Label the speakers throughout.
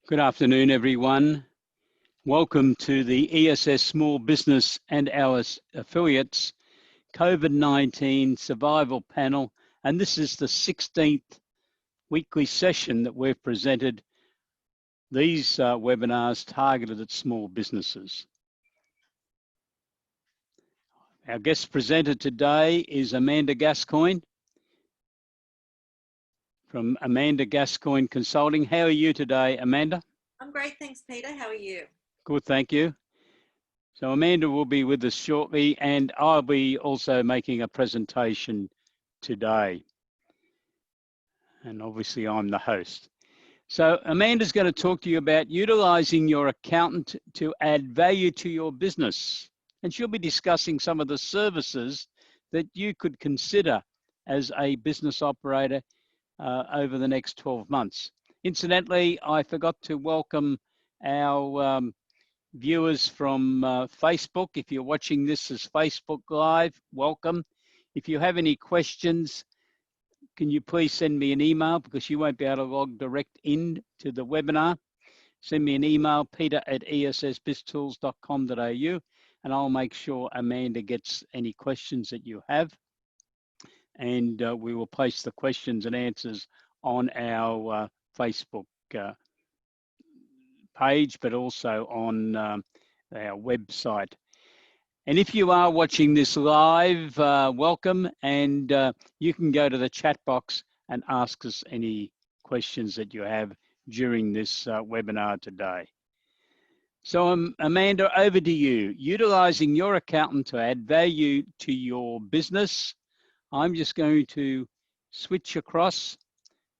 Speaker 1: Good afternoon, everyone. Welcome to the ESS Small Business and our affiliates COVID-19 Survival Panel, and this is the 16th weekly session that we've presented these webinars targeted at small businesses. Our guest presenter today is Amanda Gascoigne from Amanda Gascoigne Consulting. How are you today, Amanda?
Speaker 2: I'm great, thanks, Peter. How are you?
Speaker 1: Good, thank you. So Amanda will be with us shortly, and I'll be also making a presentation today. And obviously I'm the host. So Amanda's going to talk to you about utilizing your accountant to add value to your business. And she'll be discussing some of the services that you could consider as a business operator over the next 12 months. Incidentally, I forgot to welcome our viewers from Facebook. If you're watching this as Facebook Live, welcome. If you have any questions, can you please send me an email, because you won't be able to log direct in to the webinar. Send me an email, peter@essbiztools.com.au, and I'll make sure Amanda gets any questions that you have. And we will place the questions and answers on our Facebook page, but also on our website. And if you are watching this live, welcome, and you can go to the chat box and ask us any questions that you have during this webinar today. So Amanda, over to you. Utilizing your accountant to add value to your business. I'm just going to switch across,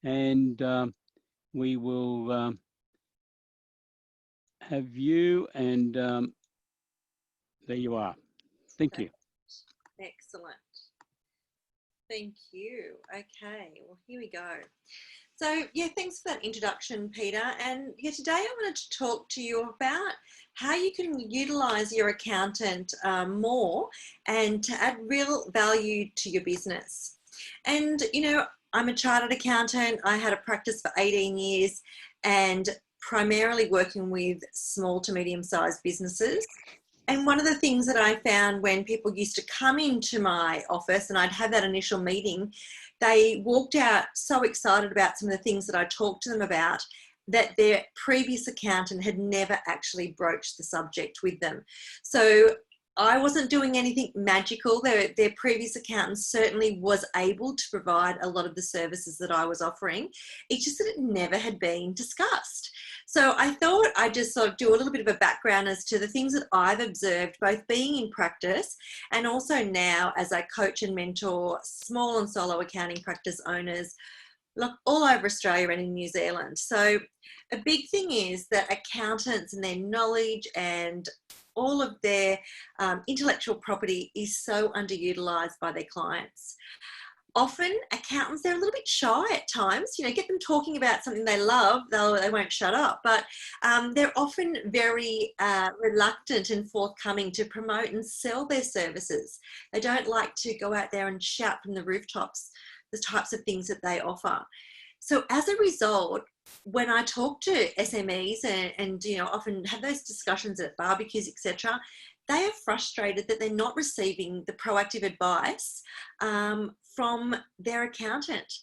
Speaker 1: and we will have you, and there you are. Thank you.
Speaker 2: Excellent. Thank you. Okay, well, here we go. So yeah, thanks for that introduction, Peter. And yeah, today I wanted to talk to you about how you can utilize your accountant more and to add real value to your business. And, you know, I'm a chartered accountant. I had a practice for 18 years and primarily working with small to medium-sized businesses. And one of the things that I found when people used to come into my office and I'd have that initial meeting, they walked out so excited about some of the things that I talked to them about that their previous accountant had never actually broached the subject with them. So I wasn't doing anything magical. Their previous accountant certainly was able to provide a lot of the services that I was offering. It's just that it never had been discussed. So I thought I'd just sort of do a little bit of a background as to the things that I've observed, both being in practice and also now as I coach and mentor small and solo accounting practice owners all over Australia and in New Zealand. So a big thing is that accountants and their knowledge and all of their intellectual property is so underutilized by their clients. Often accountants, they're a little bit shy at times, you know, get them talking about something they love, they won't shut up, but they're often very reluctant and forthcoming to promote and sell their services. They don't like to go out there and shout from the rooftops the types of things that they offer. So as a result, when I talk to SMEs and you know, often have those discussions at barbecues, etc., they are frustrated that they're not receiving the proactive advice from their accountant.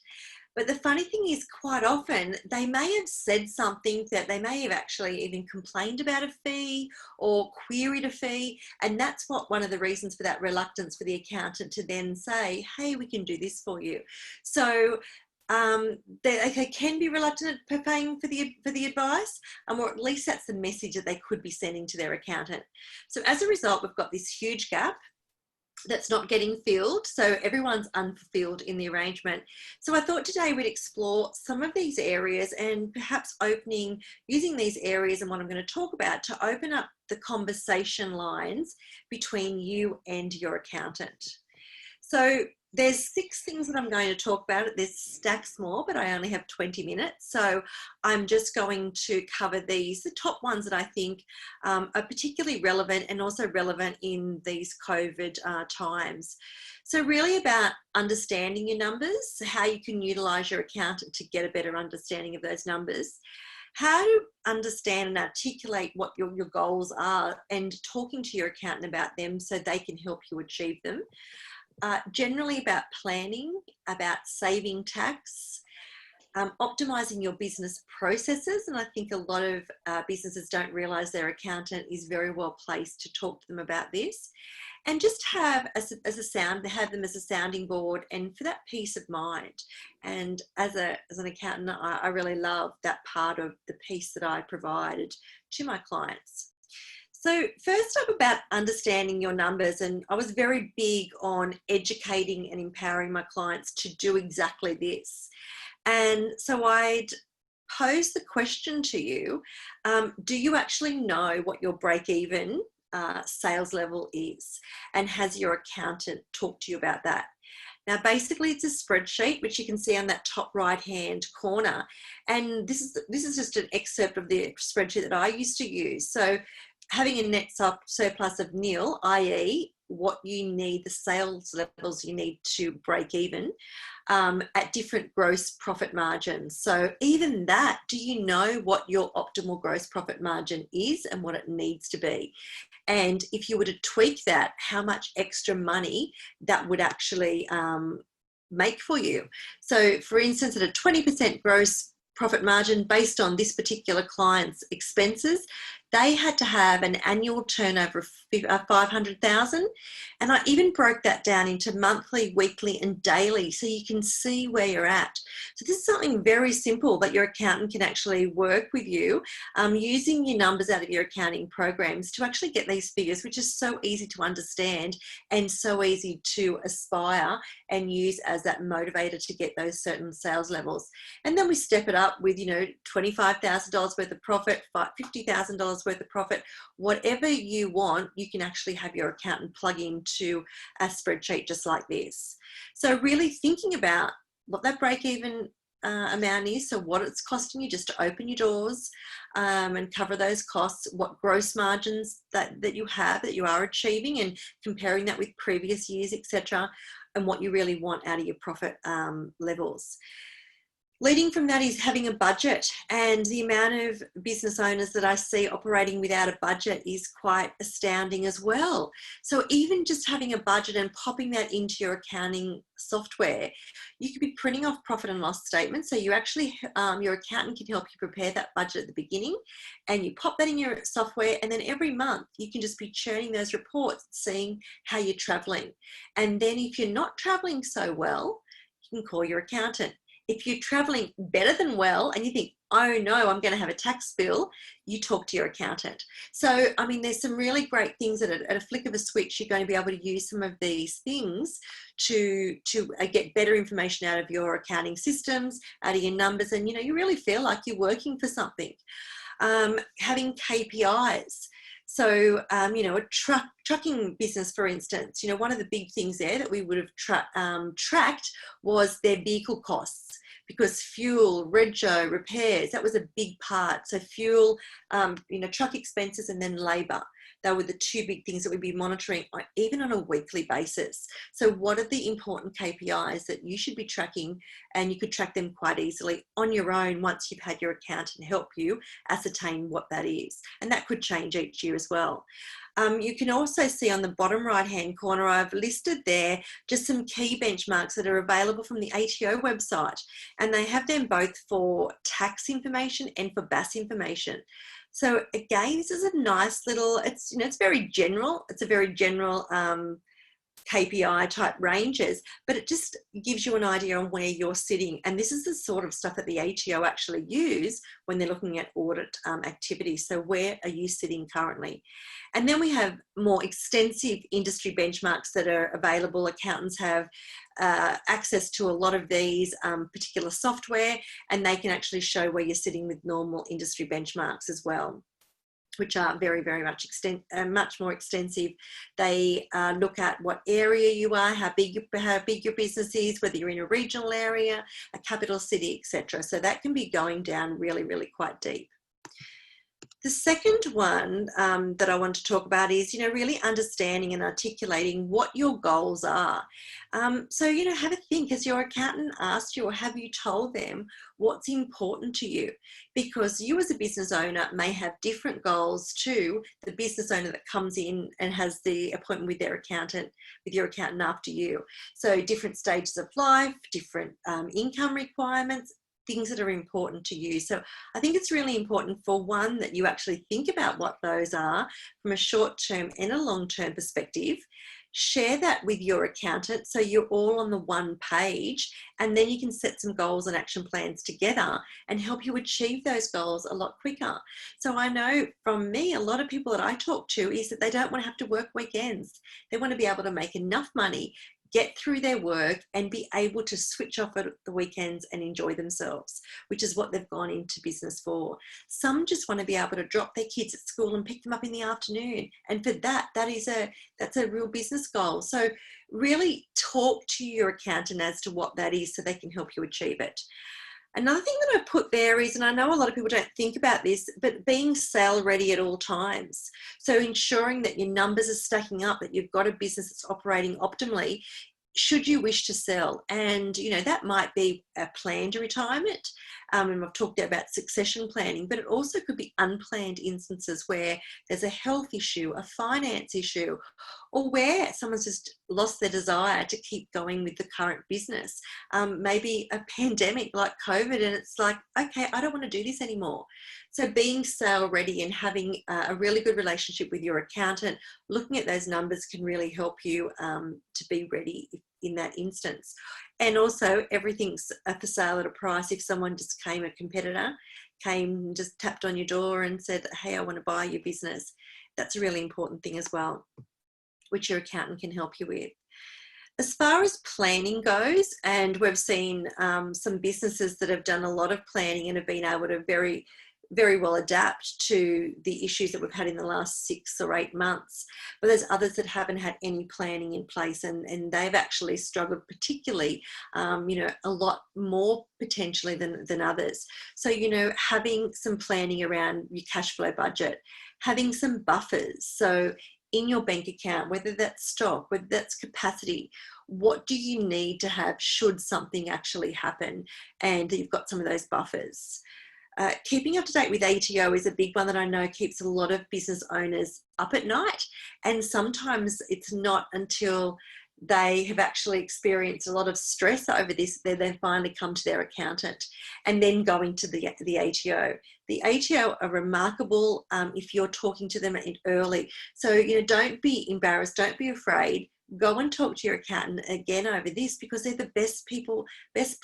Speaker 2: But the funny thing is, quite often they may have said something that they may have actually even complained about a fee or queried a fee, and that's one of the reasons for that reluctance for the accountant to then say, hey, we can do this for you. So they can be reluctant for paying for the advice, or at least that's the message that they could be sending to their accountant. So as a result, we've got this huge gap that's not getting filled, so everyone's unfulfilled in the arrangement. So I thought today we'd explore some of these areas and perhaps using these areas and what I'm going to talk about to open up the conversation lines between you and your accountant. So there's 6 things that I'm going to talk about. There's stacks more, but I only have 20 minutes. So I'm just going to cover the top ones that I think are particularly relevant and also relevant in these COVID times. So really about understanding your numbers, how you can utilize your accountant to get a better understanding of those numbers. how to understand and articulate what your goals are and talking to your accountant about them so they can help you achieve them. Generally about planning, about saving tax, optimizing your business processes. And I think a lot of businesses don't realize their accountant is very well placed to talk to them about this. And just have have them as a sounding board, and for that peace of mind. And as an accountant, I really love that part of the peace that I provided to my clients. So first up, about understanding your numbers, and I was very big on educating and empowering my clients to do exactly this. And so I'd pose the question to you, do you actually know what your break-even sales level is, and has your accountant talked to you about that? Now, basically, it's a spreadsheet, which you can see on that top right-hand corner. And this is just an excerpt of the spreadsheet that I used to use. So having a net surplus of nil, i.e. what you need, the sales levels you need to break even at different gross profit margins. So even that, do you know what your optimal gross profit margin is and what it needs to be? And if you were to tweak that, how much extra money that would actually make for you. So for instance, at a 20% gross profit margin based on this particular client's expenses, they had to have an annual turnover of 500,000. And I even broke that down into monthly, weekly, and daily, so you can see where you're at. So this is something very simple that your accountant can actually work with you, using your numbers out of your accounting programs to actually get these figures, which is so easy to understand and so easy to aspire and use as that motivator to get those certain sales levels. And then we step it up with, $25,000 worth of profit, $50,000 worth of profit, whatever you want, you can actually have your accountant plug into a spreadsheet just like this. So really thinking about what that break-even amount is, so what it's costing you just to open your doors and cover those costs, what gross margins that you are achieving, and comparing that with previous years, etc., and what you really want out of your profit levels. Leading from that is having a budget, and the amount of business owners that I see operating without a budget is quite astounding as well. So even just having a budget and popping that into your accounting software, you could be printing off profit and loss statements. So you actually, your accountant can help you prepare that budget at the beginning, and you pop that in your software, and then every month you can just be churning those reports, seeing how you're traveling. And then if you're not traveling so well, you can call your accountant. If you're traveling better than well and you think, oh no, I'm going to have a tax bill, you talk to your accountant. So, I mean, there's some really great things that at a flick of a switch, you're going to be able to use some of these things to get better information out of your accounting systems, out of your numbers, and, you really feel like you're working for something. Having KPIs. So, a trucking business, for instance, one of the big things there that we would have tracked was their vehicle costs, because fuel, rego, repairs, that was a big part. So fuel, truck expenses, and then labour. They were the two big things that we'd be monitoring even on a weekly basis. So what are the important KPIs that you should be tracking? And you could track them quite easily on your own once you've had your accountant help you ascertain what that is. And that could change each year as well. You can also see on the bottom right-hand corner, I've listed there just some key benchmarks that are available from the ATO website. And they have them both for tax information and for BAS information. So again, this is a nice little, it's very general. It's a very general KPI type ranges, but it just gives you an idea on where you're sitting. And this is the sort of stuff that the ATO actually use when they're looking at audit activities. So where are you sitting currently? And then we have more extensive industry benchmarks that are available. Accountants have access to a lot of these particular software, and they can actually show where you're sitting with normal industry benchmarks as well, which are very, very much more extensive. They look at what area you are, how big your business is, whether you're in a regional area, a capital city, etc. So that can be going down really, really quite deep. The second one that I want to talk about is, really understanding and articulating what your goals are. So, have a think. Has your accountant asked you, or have you told them what's important to you? Because you as a business owner may have different goals to the business owner that comes in and has the appointment with their accountant, with your accountant after you. So different stages of life, different income requirements, things that are important to you. So I think it's really important, for one, that you actually think about what those are from a short-term and a long-term perspective. Share that with your accountant so you're all on the one page, and then you can set some goals and action plans together and help you achieve those goals a lot quicker. So I know from me, a lot of people that I talk to is that they don't want to have to work weekends. They want to be able to make enough money, get through their work, and be able to switch off at the weekends and enjoy themselves, which is what they've gone into business for. Some just want to be able to drop their kids at school and pick them up in the afternoon. And for that's a real business goal. So really talk to your accountant as to what that is so they can help you achieve it. Another thing that I put there is, and I know a lot of people don't think about this, but being sale ready at all times. So ensuring that your numbers are stacking up, that you've got a business that's operating optimally should you wish to sell. And, that might be a planned retirement. And I've talked about succession planning, but it also could be unplanned instances where there's a health issue, a finance issue, or where someone's just lost their desire to keep going with the current business. Maybe a pandemic like COVID, and it's like, okay, I don't want to do this anymore. So being sale ready and having a really good relationship with your accountant, looking at those numbers can really help you to be ready in that instance. And also, everything's for sale at a price. If someone just came, a competitor came, just tapped on your door and said, hey, I want to buy your business, that's a really important thing as well, which your accountant can help you with. As far as planning goes, and we've seen some businesses that have done a lot of planning and have been able to very well adapt to the issues that we've had in the last 6 or 8 months. But there's others that haven't had any planning in place, and they've actually struggled particularly, a lot more potentially than others. So, having some planning around your cash flow budget, having some buffers. So in your bank account, whether that's stock, whether that's capacity, what do you need to have should something actually happen, and you've got some of those buffers. Keeping up to date with ATO is a big one that I know keeps a lot of business owners up at night. And sometimes it's not until they have actually experienced a lot of stress over this that they finally come to their accountant and then going to the ATO. The ATO are remarkable if you're talking to them early. So, don't be embarrassed, don't be afraid. Go and talk to your accountant again over this, because they're the best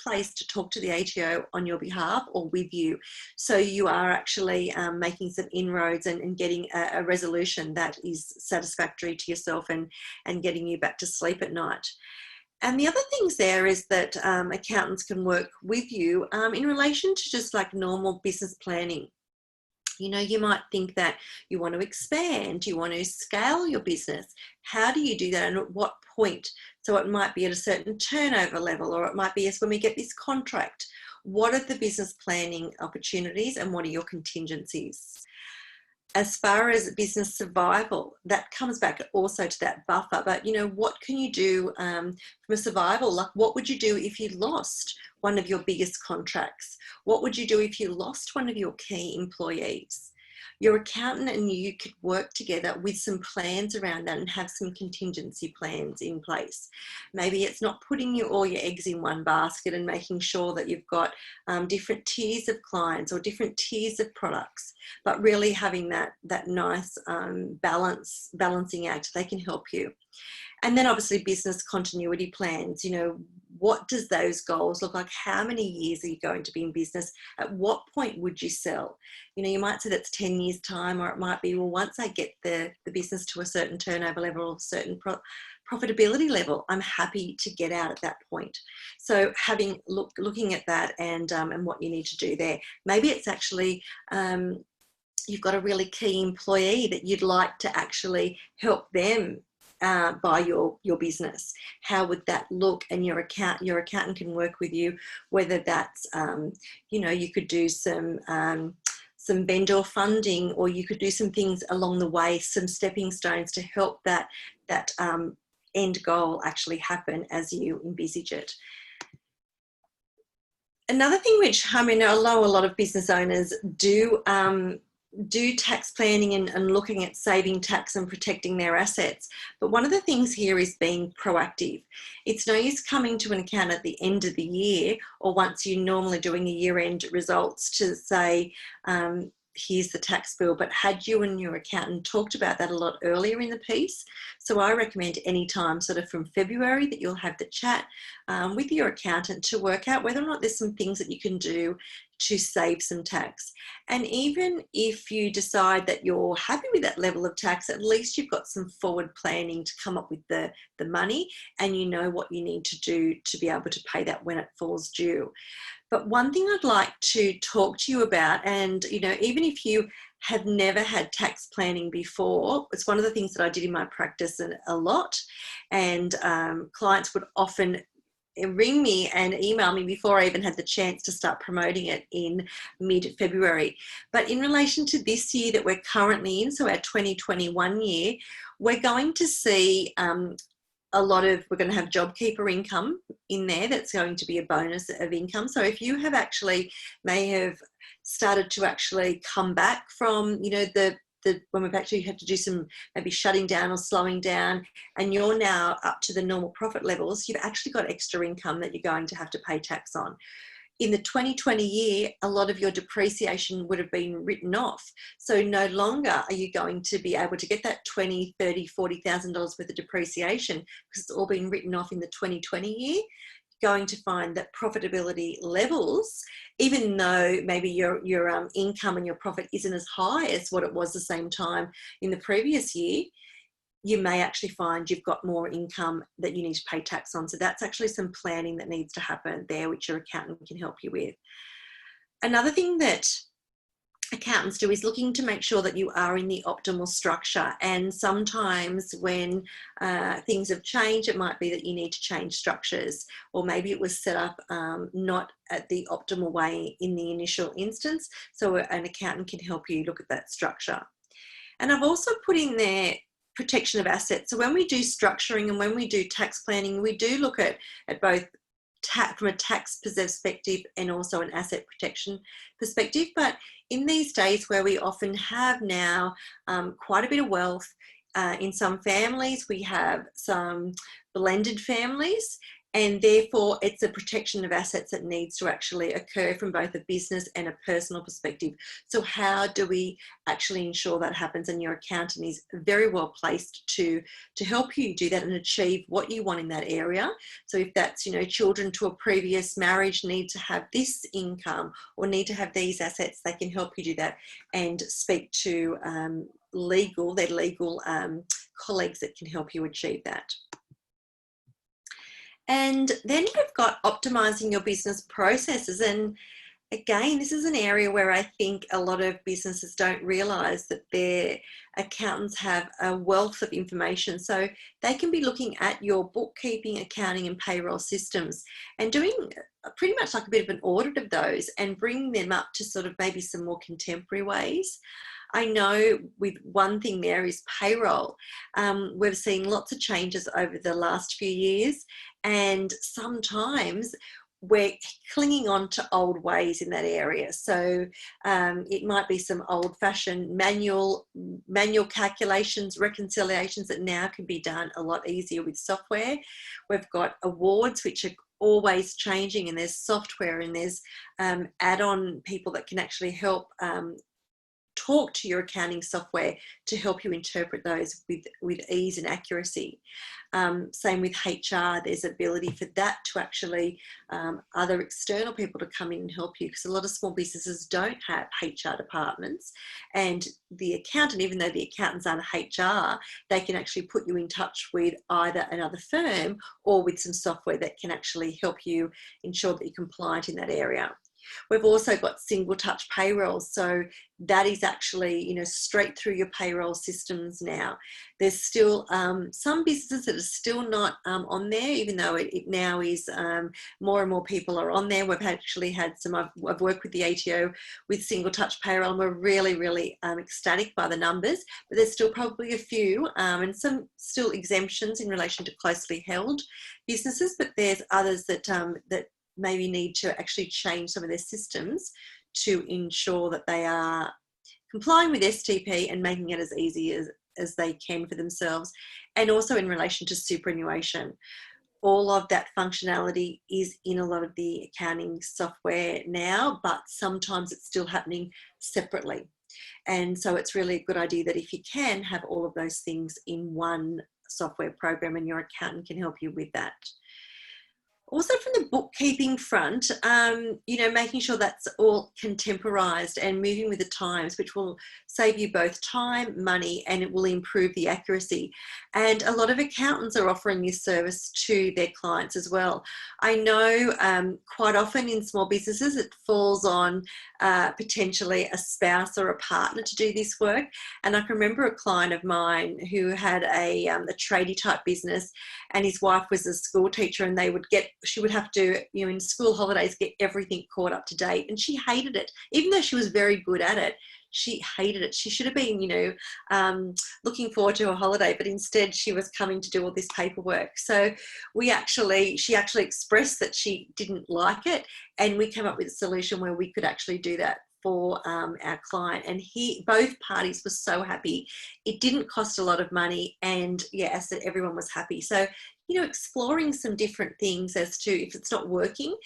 Speaker 2: place to talk to the ATO on your behalf or with you. So you are actually making some inroads and getting a resolution that is satisfactory to yourself and getting you back to sleep at night. And the other things there is that accountants can work with you in relation to just like normal business planning. You might think that you want to expand, you want to scale your business. How do you do that, and at what point? So it might be at a certain turnover level, or it might be as when we get this contract. What are the business planning opportunities, and what are your contingencies? As far as business survival, that comes back also to that buffer. But, what can you do from a survival? Like, what would you do if you lost one of your biggest contracts? What would you do if you lost one of your key employees? Your accountant and you could work together with some plans around that and have some contingency plans in place. Maybe it's not putting all your eggs in one basket and making sure that you've got different tiers of clients or different tiers of products, but really having that nice balancing act. They can help you. And then obviously business continuity plans. What does those goals look like? How many years are you going to be in business? At what point would you sell? You might say that's 10 years time, or it might be, well, once I get the business to a certain turnover level or a certain profitability level, I'm happy to get out at that point. So looking at that and what you need to do there. Maybe it's actually you've got a really key employee that you'd like to actually help them by your business. How would that look? And your accountant can work with you, whether that's you could do some some vendor funding, or you could do some things along the way, some stepping stones to help that end goal actually happen as you envisage it. Another thing which, I mean, I know a lot of business owners do tax planning and looking at saving tax and protecting their assets. But one of the things here is being proactive. It's no use coming to an account at the end of the year, or once you're normally doing a year-end results, to say, here's the tax bill. But had you and your accountant talked about that a lot earlier in the piece? So I recommend any time sort of from February that you'll have the chat with your accountant to work out whether or not there's some things that you can do to save some tax. And even if you decide that you're happy with that level of tax, at least you've got some forward planning to come up with the money, and you know what you need to do to be able to pay that when it falls due. But one thing I'd like to talk to you about, and you know, even if you have never had tax planning before, it's one of the things that I did in my practice a lot, and clients would often ring me and email me before I even had the chance to start promoting it in mid-February. But in relation to this year that we're currently in, so our 2021 year, we're going to see we're going to have JobKeeper income in there. That's going to be a bonus of income. So if you have may have started to actually come back from, you know, when we've actually had to do some maybe shutting down or slowing down, and you're now up to the normal profit levels, you've actually got extra income that you're going to have to pay tax on. In the 2020 year, a lot of your depreciation would have been written off. So no longer are you going to be able to get that $20,000, $30,000, $40,000 worth of depreciation, because it's all been written off in the 2020 year. Going to find that profitability levels, even though maybe your income and your profit isn't as high as what it was the same time in the previous year, you may actually find you've got more income that you need to pay tax on. So that's actually some planning that needs to happen there, which your accountant can help you with. Another thing that accountants do is looking to make sure that you are in the optimal structure. And sometimes when things have changed, it might be that you need to change structures, or maybe it was set up not at the optimal way in the initial instance. So an accountant can help you look at that structure. And I've also put in there protection of assets. So when we do structuring and when we do tax planning, we do look at both from a tax perspective and also an asset protection perspective. But in these days where we often have now quite a bit of wealth, in some families we have some blended families, and therefore it's a protection of assets that needs to actually occur from both a business and a personal perspective. So how do we actually ensure that happens? And your accountant is very well placed to help you do that and achieve what you want in that area. So if that's, you know, children to a previous marriage need to have this income or need to have these assets, they can help you do that and speak to their legal colleagues that can help you achieve that. And then we've got optimizing your business processes. And again, this is an area where I think a lot of businesses don't realize that their accountants have a wealth of information. So they can be looking at your bookkeeping, accounting and payroll systems and doing pretty much like a bit of an audit of those and bringing them up to sort of maybe some more contemporary ways. I know with one thing there is payroll. We've seen lots of changes over the last few years, and sometimes we're clinging on to old ways in that area. So it might be some old-fashioned manual calculations, reconciliations that now can be done a lot easier with software. We've got awards which are always changing, and there's software and there's add-on people that can actually help talk to your accounting software to help you interpret those with ease and accuracy. Same with HR, there's ability for that to actually other external people to come in and help you, because a lot of small businesses don't have HR departments, and the accountant, even though the accountants aren't HR, they can actually put you in touch with either another firm or with some software that can actually help you ensure that you're compliant in that area. We've also got single touch payroll. So that is actually, you know, straight through your payroll systems now. There's still some businesses that are still not on there, even though it now is more and more people are on there. We've actually had some, I've worked with the ATO with single touch payroll, and we're really, really ecstatic by the numbers, but there's still probably a few and some still exemptions in relation to closely held businesses, but there's others that that maybe need to actually change some of their systems to ensure that they are complying with STP and making it as easy as they can for themselves. And also in relation to superannuation, all of that functionality is in a lot of the accounting software now, but sometimes it's still happening separately. And so it's really a good idea that if you can have all of those things in one software program, and your accountant can help you with that. Also from the bookkeeping front, you know, making sure that's all contemporised and moving with the times, which will save you both time, money, and it will improve the accuracy. And a lot of accountants are offering this service to their clients as well. I know quite often in small businesses it falls on potentially a spouse or a partner to do this work. And I can remember a client of mine who had a tradie type business, and his wife was a school teacher, and she would have to, you know, in school holidays, get everything caught up to date. And she hated it. Even though she was very good at it, she hated it. She should have been, you know, looking forward to her holiday, but instead she was coming to do all this paperwork. So she actually expressed that she didn't like it, and we came up with a solution where we could actually do that for our client, and both parties were so happy. It didn't cost a lot of money, and yeah, as I said, everyone was happy. So, you know, exploring some different things as to, if it's not working,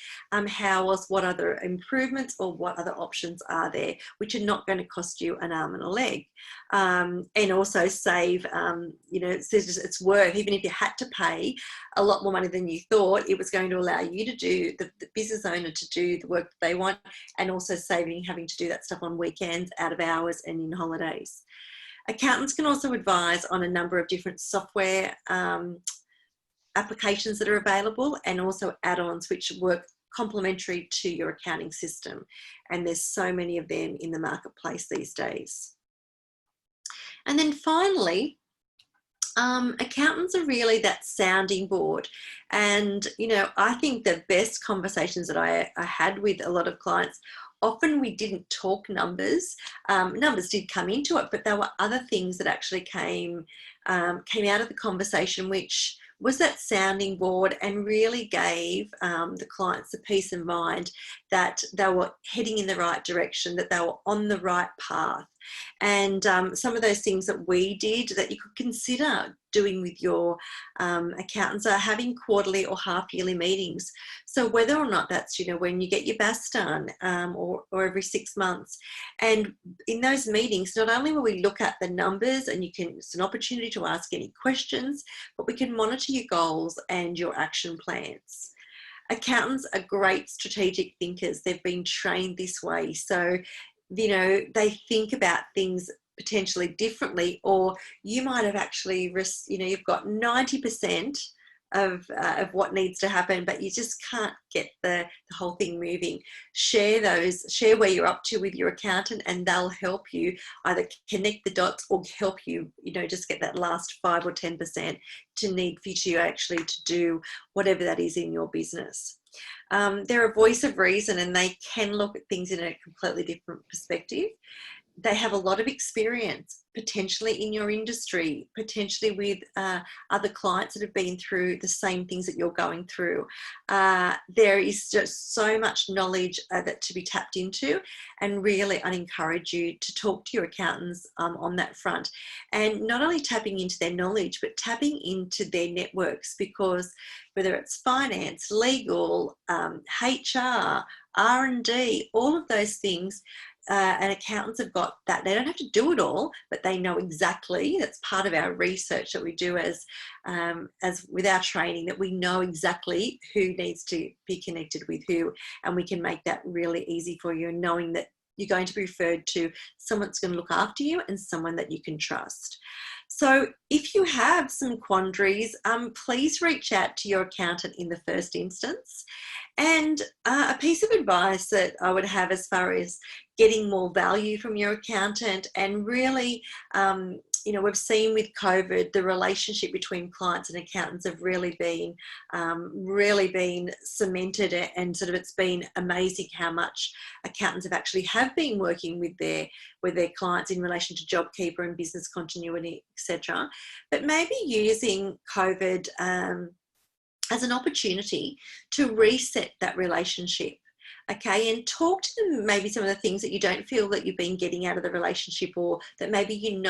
Speaker 2: what other improvements or what other options are there, which are not going to cost you an arm and a leg, and also save, you know, it's worth, even if you had to pay a lot more money than you thought, it was going to allow you to do, the business owner to do the work that they want, and also having to do that stuff on weekends, out of hours, and in holidays. Accountants can also advise on a number of different software applications that are available, and also add-ons which work complementary to your accounting system. And there's so many of them in the marketplace these days. And then finally, accountants are really that sounding board. And, you know, I think the best conversations that I had with a lot of clients, often we didn't talk numbers. Numbers did come into it, but there were other things that actually came out of the conversation, which was that sounding board, and really gave the clients the peace of mind that they were heading in the right direction, that they were on the right path. And some of those things that we did that you could consider doing with your accountants are having quarterly or half-yearly meetings. So whether or not that's, you know, when you get your BAS done, or every 6 months. And in those meetings, not only will we look at the numbers, and it's an opportunity to ask any questions, but we can monitor your goals and your action plans. Accountants are great strategic thinkers. They've been trained this way. So, you know, they think about things potentially differently, or you might have actually, you know, you've got 90% of what needs to happen, but you just can't get the whole thing moving. Share where you're up to with your accountant, and they'll help you either connect the dots or help you, you know, just get that last 5 or 10% to need for you to actually to do whatever that is in your business. They're a voice of reason, and they can look at things in a completely different perspective. They have a lot of experience, potentially in your industry, potentially with other clients that have been through the same things that you're going through. There is just so much knowledge that to be tapped into, and really I'd encourage you to talk to your accountants on that front, and not only tapping into their knowledge, but tapping into their networks, because whether it's finance, legal, HR, R&D, all of those things, and accountants have got that. They don't have to do it all, but they know exactly. That's part of our research that we do as with our training, that we know exactly who needs to be connected with who, and we can make that really easy for you, and knowing that you're going to be referred to someone that's going to look after you and someone that you can trust. So if you have some quandaries, please reach out to your accountant in the first instance. And a piece of advice that I would have as far as getting more value from your accountant, and really, we've seen with COVID, the relationship between clients and accountants have really been cemented, and sort of it's been amazing how much accountants have been working with their clients in relation to JobKeeper and business continuity, etc. But maybe using COVID as an opportunity to reset that relationship, okay, and talk to them maybe some of the things that you don't feel that you've been getting out of the relationship, or that maybe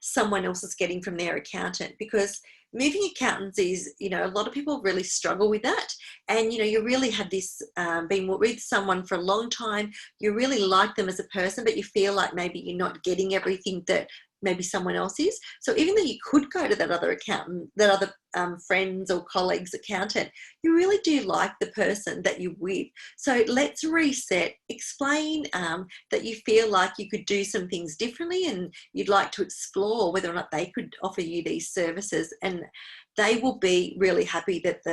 Speaker 2: someone else is getting from their accountant. Because moving accountants is, a lot of people really struggle with that. And, you really have this, been with someone for a long time, you really like them as a person, but you feel like maybe you're not getting everything that maybe someone else is. So even though you could go to that other accountant, that other friends or colleagues accountant, you really do like the person that you're with. So let's reset, explain that you feel like you could do some things differently, and you'd like to explore whether or not they could offer you these services, and they will be really happy that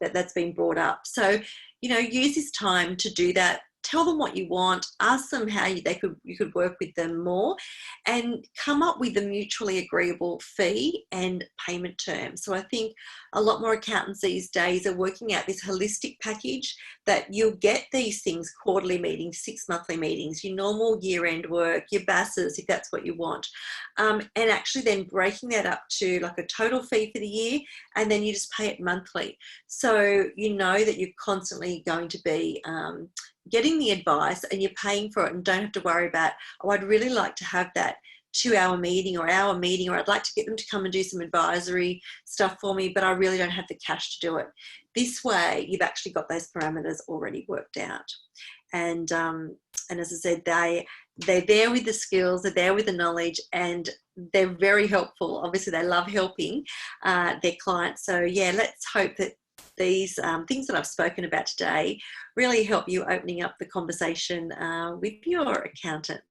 Speaker 2: that's been brought up. So, use this time to do that. Tell them what you want, ask them how you could work with them more, and come up with a mutually agreeable fee and payment term. So I think a lot more accountants these days are working out this holistic package that you'll get these things: quarterly meetings, 6 monthly meetings, your normal year-end work, your BASs, if that's what you want, and actually then breaking that up to like a total fee for the year, and then you just pay it monthly. So you know that you're constantly going to be getting the advice, and you're paying for it, and don't have to worry about, oh, I'd really like to have that 2-hour meeting or hour meeting, or I'd like to get them to come and do some advisory stuff for me, but I really don't have the cash to do it. This way, you've actually got those parameters already worked out. And as I said, they're there with the skills, they're there with the knowledge, and they're very helpful. Obviously, they love helping their clients. So yeah, let's hope that these things that I've spoken about today really help you opening up the conversation with your accountant.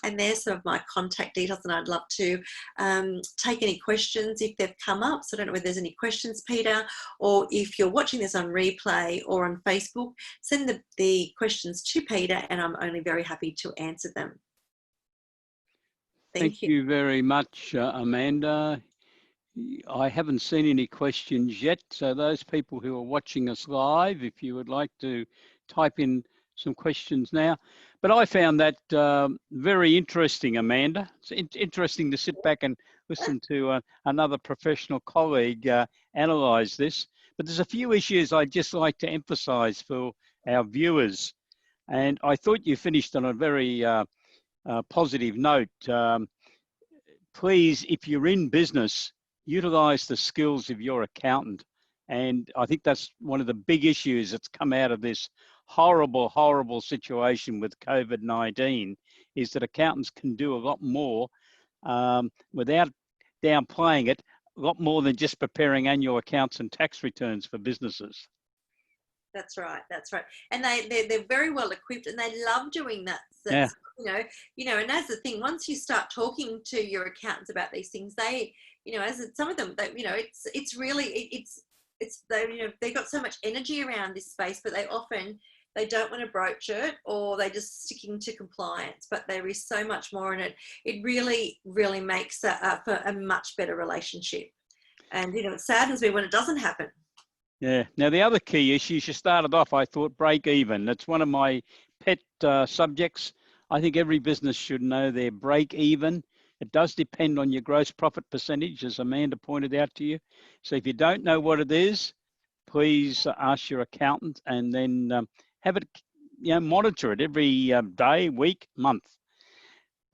Speaker 2: And there's some of my contact details, and I'd love to take any questions if they've come up. So I don't know whether there's any questions, Peter, or if you're watching this on replay or on Facebook, send the questions to Peter, and I'm only very happy to answer them. Thank you.
Speaker 1: Thank you very much, Amanda. I haven't seen any questions yet, so those people who are watching us live, if you would like to type in some questions now. But I found that very interesting, Amanda. It's interesting to sit back and listen to another professional colleague analyse this. But there's a few issues I'd just like to emphasise for our viewers. And I thought you finished on a very positive note. Please, if you're in business, utilise the skills of your accountant. And I think that's one of the big issues that's come out of this horrible, horrible situation with COVID-19, is that accountants can do a lot more without downplaying it, a lot more than just preparing annual accounts and tax returns for businesses.
Speaker 2: That's right. That's right. And they're very well equipped, and they love doing that. So
Speaker 1: Yeah.
Speaker 2: And that's the thing. Once you start talking to your accountants about these things, they, some of them, it's really they've got so much energy around this space, but they don't want to broach it, or they're just sticking to compliance. But there is so much more in it. It really, really makes for a much better relationship. And, it saddens me when it doesn't happen.
Speaker 1: Yeah. Now, the other key issues, you started off, I thought, break even. That's one of my pet subjects. I think every business should know their break even. It does depend on your gross profit percentage, as Amanda pointed out to you. So if you don't know what it is, please ask your accountant, and then have it, monitor it every day, week, month.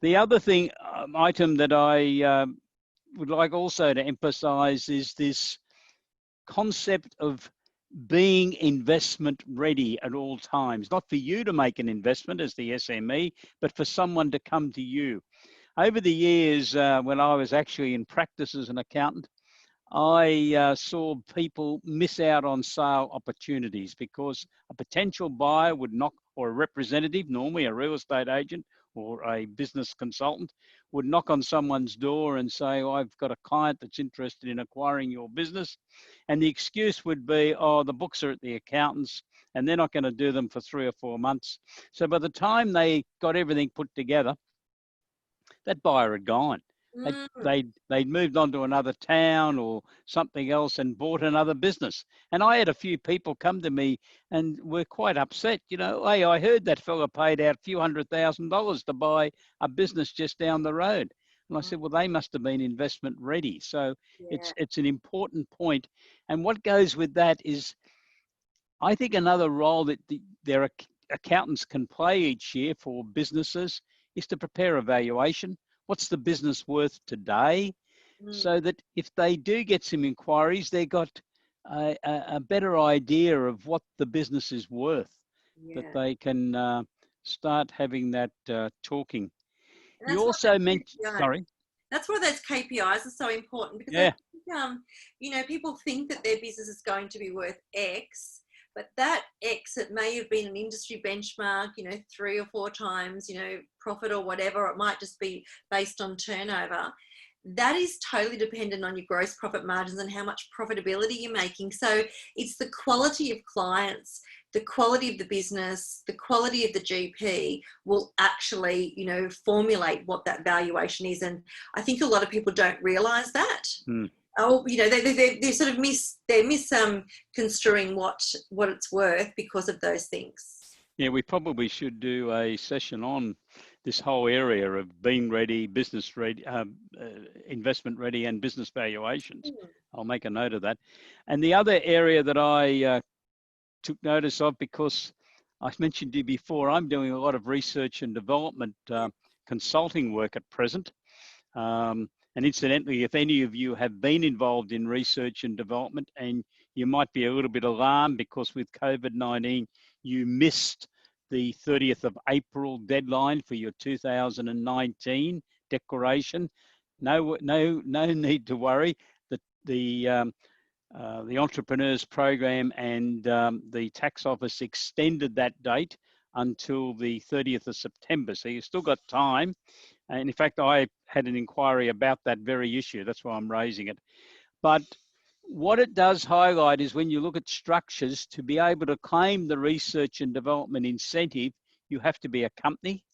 Speaker 1: The other thing, item that I would like also to emphasize is this concept of being investment ready at all times, not for you to make an investment as the SME, but for someone to come to you. Over the years, when I was actually in practice as an accountant, I saw people miss out on sale opportunities because a potential buyer would knock or a representative, normally a real estate agent or a business consultant, would knock on someone's door and say, oh, I've got a client that's interested in acquiring your business. And the excuse would be, oh, the books are at the accountant's and they're not going to do them for 3 or 4 months. So by the time they got everything put together, that buyer had gone. They'd moved on to another town or something else and bought another business. And I had a few people come to me and were quite upset. You know, hey, I heard that fella paid out a few $100,000 to buy a business just down the road. And I said, well, they must have been investment ready. So it's an important point. And what goes with that is, I think another role that their accountants can play each year for businesses is to prepare a valuation. What's the business worth today? So that if they do get some inquiries, they got a better idea of what the business is worth, that they can start having that talking. You also mentioned, sorry.
Speaker 2: That's why those KPIs are so important, because I think, you know, people think that their business is going to be worth X, but that X, it may have been an industry benchmark, you know, 3 or 4 times, you know, profit or whatever. It might just be based on turnover. That is totally dependent on your gross profit margins and how much profitability you're making. So it's the quality of clients, the quality of the business, the quality of the GP will actually, you know, formulate what that valuation is. And I think a lot of people don't realise that. Oh, you know, they sort of misconstruing what it's worth because of those things.
Speaker 1: Yeah, we probably should do a session on this whole area of being ready, business ready, investment ready, and business valuations. I'll make a note of that. And the other area that I took notice of, because I mentioned to you before, I'm doing a lot of research and development consulting work at present. And incidentally, if any of you have been involved in research and development, and you might be a little bit alarmed because with COVID-19, you missed the 30th of April deadline for your 2019 declaration, no need to worry. The Entrepreneurs Program and the Tax Office extended that date until the 30th of September. So you've still got time. And in fact, I had an inquiry about that very issue. That's why I'm raising it. But what it does highlight is when you look at structures, to be able to claim the research and development incentive, you have to be a company.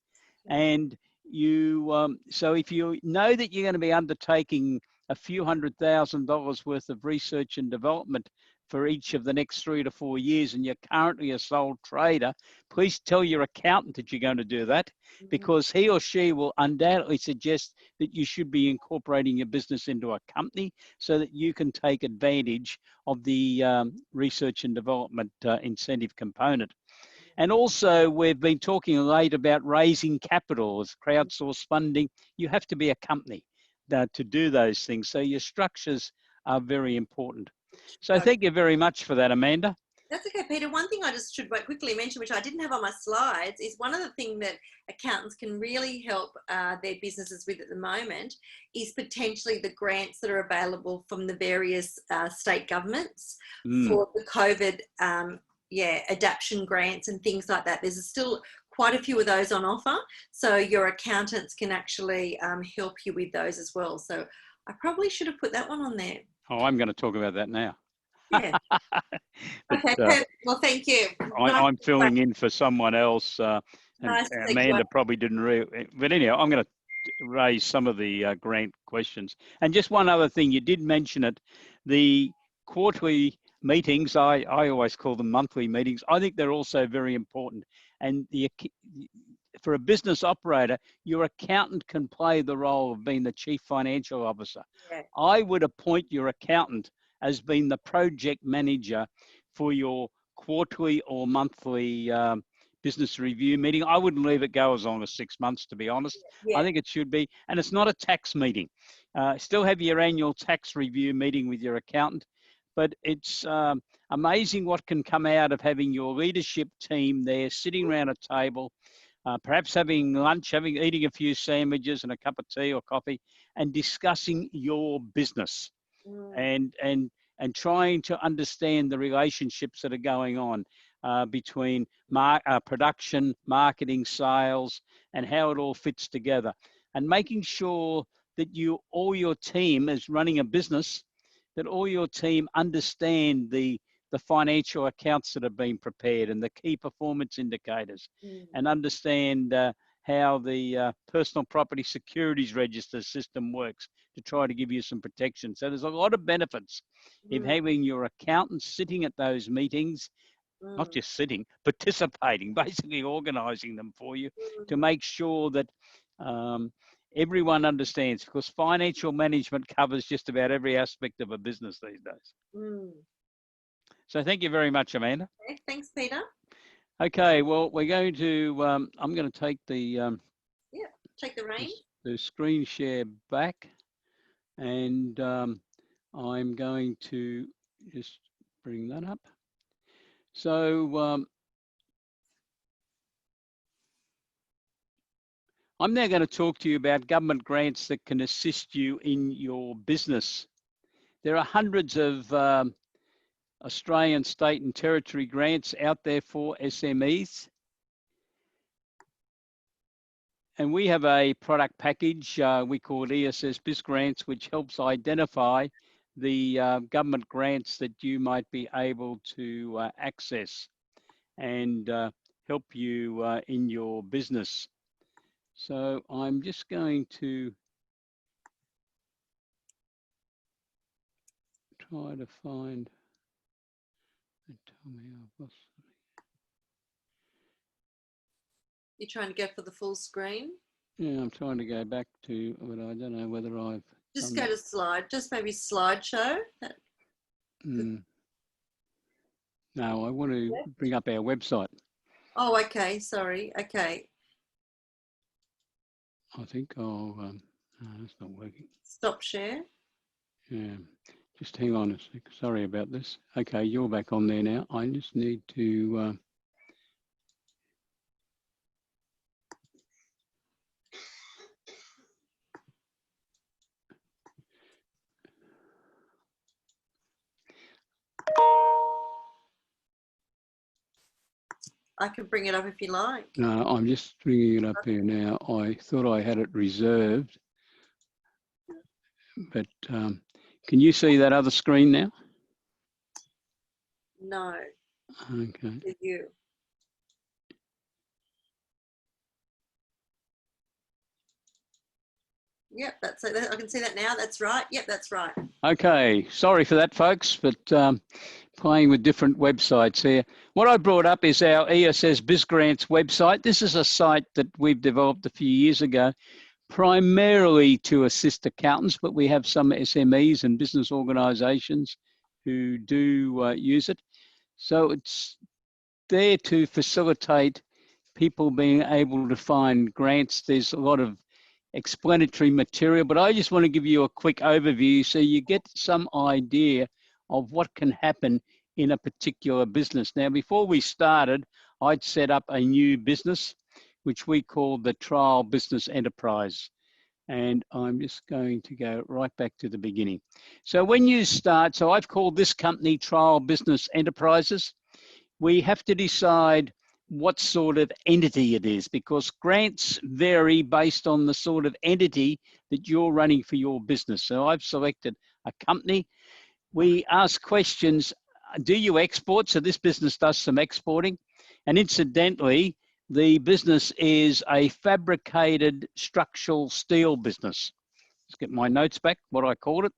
Speaker 1: And you, so if you know that you're going to be undertaking a few $100,000 worth of research and development for each of the next 3 to 4 years, and you're currently a sole trader, please tell your accountant that you're going to do that, because he or she will undoubtedly suggest that you should be incorporating your business into a company so that you can take advantage of the research and development incentive component. And also, we've been talking late about raising capital as crowdsource funding. You have to be a company to do those things. So your structures are very important. So thank you very much for that, Amanda.
Speaker 2: That's okay, Peter. One thing I just should quickly mention, which I didn't have on my slides, is one of the things that accountants can really help their businesses with at the moment is potentially the grants that are available from the various state governments for the COVID adaptation grants and things like that. There's still quite a few of those on offer, so your accountants can actually help you with those as well. So I probably should have put that one on there.
Speaker 1: Oh, I'm going to talk about that now.
Speaker 2: Yeah.
Speaker 1: But,
Speaker 2: okay. Well, thank you.
Speaker 1: I'm filling in for someone else, and
Speaker 2: nice
Speaker 1: Amanda probably didn't but anyhow, I'm going to raise some of the grant questions. And just one other thing, you did mention it, the quarterly meetings, I always call them monthly meetings. I think they're also very important. And for a business operator, your accountant can play the role of being the chief financial officer.
Speaker 2: Yeah.
Speaker 1: I would appoint your accountant as being the project manager for your quarterly or monthly business review meeting. I wouldn't leave it go as long as 6 months, to be honest.
Speaker 2: Yeah.
Speaker 1: I think it should be. And it's not a tax meeting. Still have your annual tax review meeting with your accountant, but it's amazing what can come out of having your leadership team there sitting around a table, perhaps having lunch, eating a few sandwiches and a cup of tea or coffee, and discussing your business and trying to understand the relationships that are going on. between production, marketing, sales, and how it all fits together. And making sure that all your team is running a business, that all your team understand the financial accounts that have been prepared and the key performance indicators, and understand how the personal property securities register system works to try to give you some protection. So there's a lot of benefits in having your accountants sitting at those meetings, not just sitting, participating, basically organising them for you to make sure that everyone understands, because financial management covers just about every aspect of a business these days. So thank you very much, Amanda.
Speaker 2: Okay, thanks, Peter.
Speaker 1: Okay, well, we're going to, I'm going to take the
Speaker 2: take the reins.
Speaker 1: The screen share back, and I'm going to just bring that up. So I'm now going to talk to you about government grants that can assist you in your business. There are hundreds of Australian state and territory grants out there for SMEs. And we have a product package we call ESS Biz Grants, which helps identify the government grants that you might be able to access and help you in your business. So I'm just going to try to find, tell me I've lost.
Speaker 2: You're trying to go for the full screen?
Speaker 1: Yeah, I'm trying to go back to, but I don't know whether I've
Speaker 2: just go to slide, just maybe slideshow.
Speaker 1: No, I want to bring up our website.
Speaker 2: Oh, okay, sorry, okay.
Speaker 1: I think I'll, no, that's not working.
Speaker 2: Stop share.
Speaker 1: Yeah, just hang on a sec. Sorry about this. Okay, you're back on there now. I just need to,
Speaker 2: I can bring it up if you like.
Speaker 1: no, I'm just bringing it up here now. I thought I had it reserved, but can you see that other screen now?
Speaker 2: No.
Speaker 1: Okay.
Speaker 2: With you. Yep, that's it. I can see that now. That's right. Yep, that's right.
Speaker 1: Okay, sorry for that, folks, but playing with different websites here. What I brought up is our ESS Biz Grants website. This is a site that we've developed a few years ago, primarily to assist accountants, but we have some SMEs and business organisations who do use it. So it's there to facilitate people being able to find grants. There's a lot of explanatory material, but I just want to give you a quick overview so you get some idea of what can happen in a particular business. Now, before we started, I'd set up a new business, which we call the Trial Business Enterprise. And I'm just going to go right back to the beginning. So when you start, so I've called this company Trial Business Enterprises. We have to decide what sort of entity it is, because grants vary based on the sort of entity that you're running for your business. So I've selected a company. We ask questions. Do you export? So this business does some exporting. And incidentally, the business is a fabricated structural steel business. Let's get my notes back, what I called it.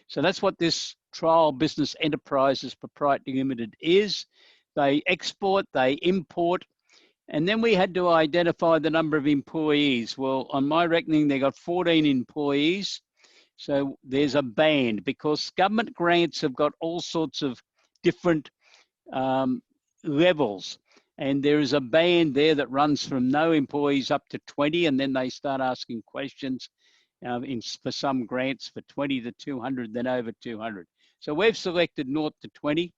Speaker 1: So that's what this Trial Business Enterprises Proprietary Limited is. They export, they import, and then we had to identify the number of employees. Well, on my reckoning, they got 14 employees. So there's a band, because government grants have got all sorts of different levels. And there is a band there that runs from no employees up to 20, and then they start asking questions for some grants for 20 to 200, then over 200. So we've selected 0 to 20.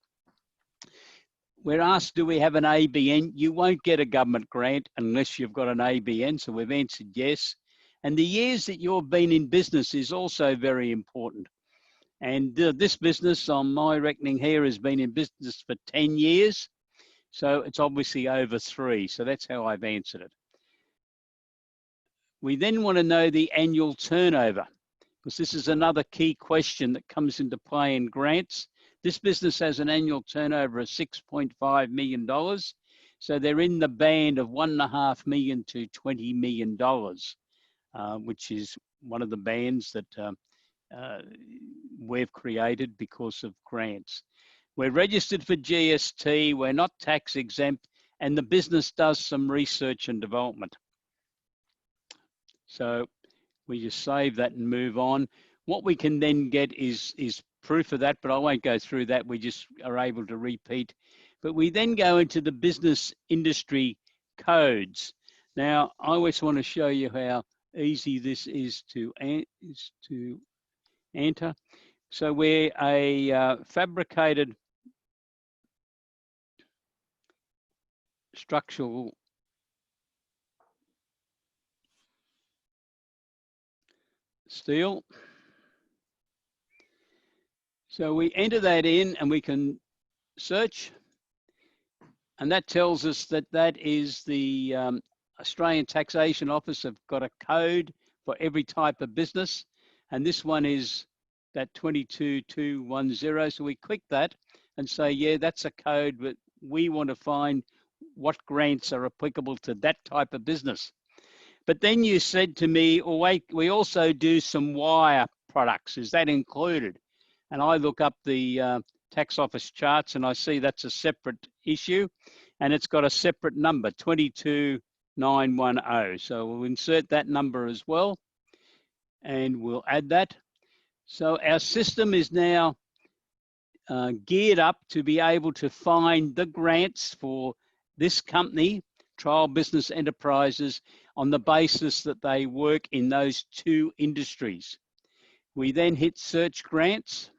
Speaker 1: We're asked, do we have an ABN? You won't get a government grant unless you've got an ABN, so we've answered yes. And the years that you've been in business is also very important. And this business, on my reckoning here, has been in business for 10 years. So it's obviously over 3. So that's how I've answered it. We then want to know the annual turnover, because this is another key question that comes into play in grants. This business has an annual turnover of $6.5 million. So they're in the band of $1.5 million to $20 million, which is one of the bands that we've created because of grants. We're registered for GST, we're not tax exempt, and the business does some research and development. So we just save that and move on. What we can then get is proof of that, but I won't go through that. We just are able to repeat. But we then go into the business industry codes. Now, I always want to show you how easy this is to enter. So we're a fabricated structural steel. So we enter that in and we can search, and that tells us that that is the Australian Taxation Office have got a code for every type of business, and this one is that 22210. So we click that and say, yeah, that's a code, but we want to find what grants are applicable to that type of business. But then you said to me, oh, wait, we also do some wire products. Is that included? And I look up the tax office charts and I see that's a separate issue, and it's got a separate number, 22910. So we'll insert that number as well, and we'll add that. So our system is now geared up to be able to find the grants for this company, Trial Business Enterprises, on the basis that they work in those 2 industries. We then hit search grants,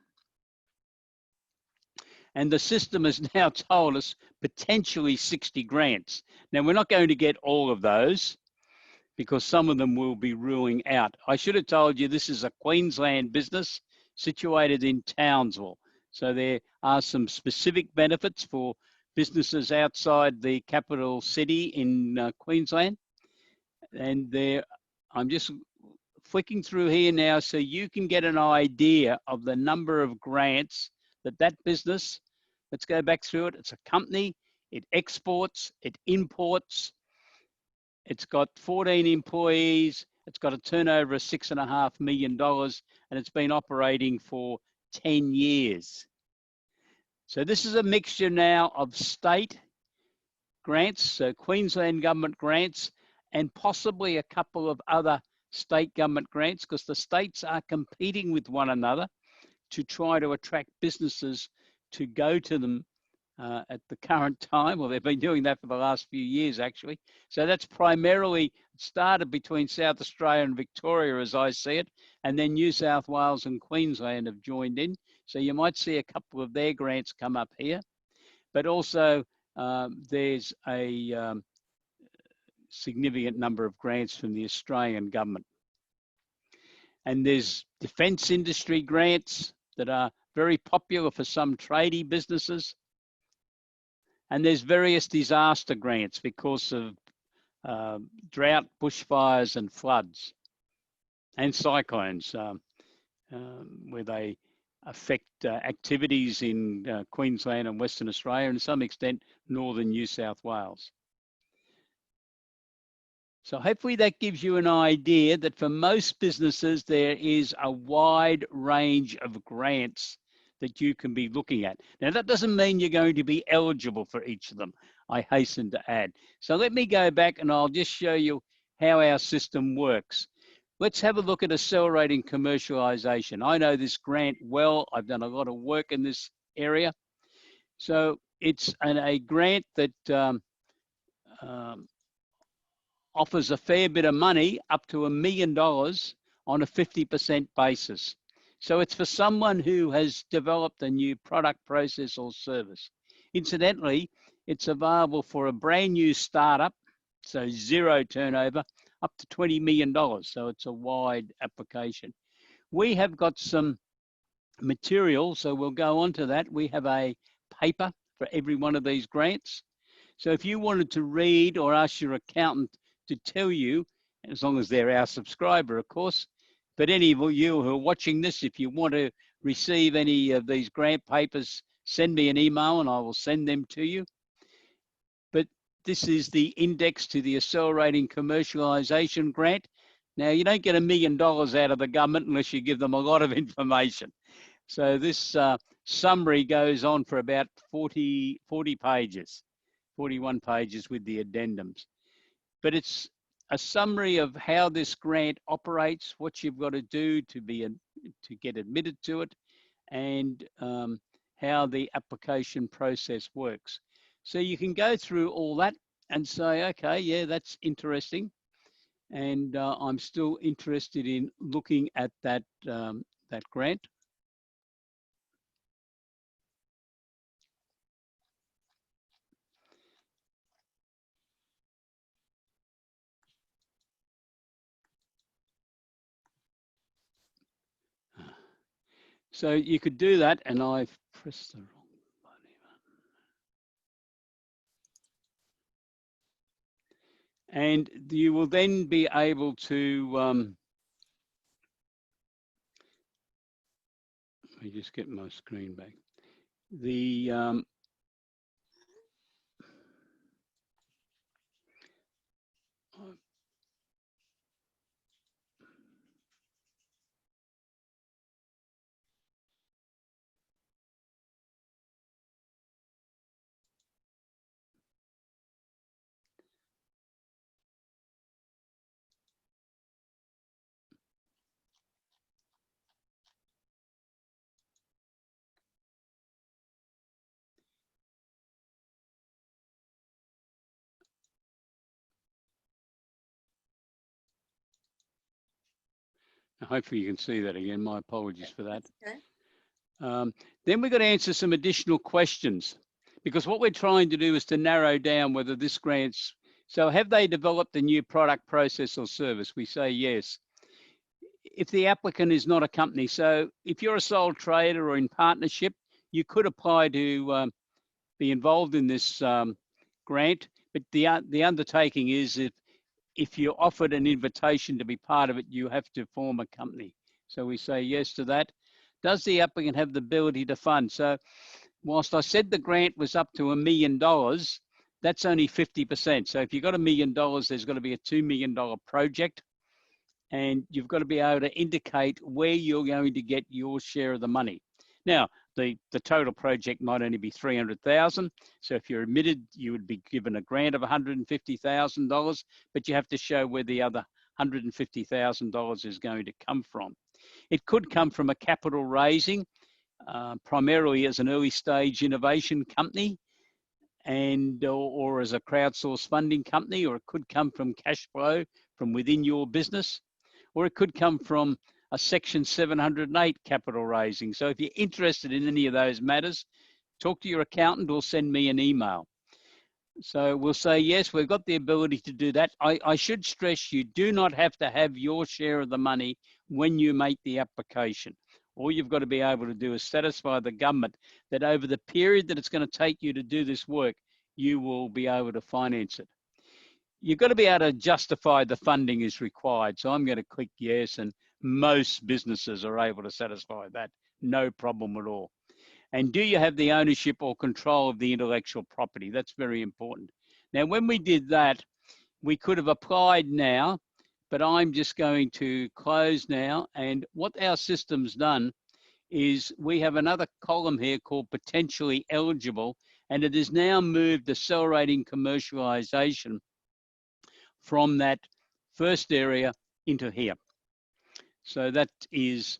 Speaker 1: and the system has now told us potentially 60 grants. Now, we're not going to get all of those because some of them will be ruling out. I should have told you this is a Queensland business situated in Townsville. So there are some specific benefits for businesses outside the capital city in Queensland. And there, I'm just flicking through here now so you can get an idea of the number of grants that business, let's go back through it. It's a company, it exports, it imports, it's got 14 employees, it's got a turnover of $6.5 million, and it's been operating for 10 years. So this is a mixture now of state grants, so Queensland government grants, and possibly a couple of other state government grants, because the states are competing with one another to try to attract businesses to go to them at the current time. Well, they've been doing that for the last few years, actually. So that's primarily started between South Australia and Victoria, as I see it, and then New South Wales and Queensland have joined in. So you might see a couple of their grants come up here. But also there's a significant number of grants from the Australian government. And there's defence industry grants that are very popular for some tradie businesses. And there's various disaster grants because of drought, bushfires and floods and cyclones where they affect activities in Queensland and Western Australia and to some extent northern New South Wales. So hopefully that gives you an idea that for most businesses, there is a wide range of grants that you can be looking at. Now, that doesn't mean you're going to be eligible for each of them, I hasten to add. So let me go back and I'll just show you how our system works. Let's have a look at accelerating commercialization. I know this grant well. I've done a lot of work in this area. So it's a grant that offers a fair bit of money, up to $1 million on a 50% basis. So it's for someone who has developed a new product, process, or service. Incidentally, it's available for a brand new startup, so 0 turnover, up to $20 million. So it's a wide application. We have got some material, so we'll go on to that. We have a paper for every one of these grants. So if you wanted to read or ask your accountant to tell you, as long as they're our subscriber, of course, but any of you who are watching this, if you want to receive any of these grant papers, send me an email and I will send them to you. But this is the index to the Accelerating Commercialisation Grant. Now, you don't get $1 million out of the government unless you give them a lot of information. So this summary goes on for about 40 pages, 41 pages with the addendums. But it's a summary of how this grant operates, what you've got to do to get admitted to it, and how the application process works. So you can go through all that and say, okay, yeah, that's interesting. And I'm still interested in looking at that, that grant. So you could do that, and I've pressed the wrong button. And you will then be able to, let me just get my screen back. hopefully you can see that again. My apologies for that.
Speaker 2: Okay.
Speaker 1: Then we've got to answer some additional questions, because what we're trying to do is to narrow down whether this grant's, so have they developed a new product, process or service? We say yes. If the applicant is not a company, so if you're a sole trader or in partnership, you could apply to be involved in this grant, but the undertaking is if you're offered an invitation to be part of it, you have to form a company. So we say yes to that. Does the applicant have the ability to fund? So whilst I said the grant was up to $1 million, that's only 50%. So if you've got $1 million, there's got to be a $2 million project, and you've got to be able to indicate where you're going to get your share of the money. Now, the total project might only be $300,000. So if you're admitted, you would be given a grant of $150,000, but you have to show where the other $150,000 is going to come from. It could come from a capital raising, primarily as an early stage innovation company, and or as a crowdsourced funding company, or it could come from cash flow from within your business, or it could come from a Section 708 capital raising. So if you're interested in any of those matters, talk to your accountant or send me an email. So we'll say, yes, we've got the ability to do that. I should stress, you do not have to have your share of the money when you make the application. All you've got to be able to do is satisfy the government that over the period that it's going to take you to do this work, you will be able to finance it. You've got to be able to justify the funding is required. So I'm going to click yes, and most businesses are able to satisfy that. No problem at all. And do you have the ownership or control of the intellectual property? That's very important. Now, when we did that, we could have applied now, but I'm just going to close now. And what our system's done is we have another column here called potentially eligible, and it has now moved accelerating commercialization from that first area into here. So that is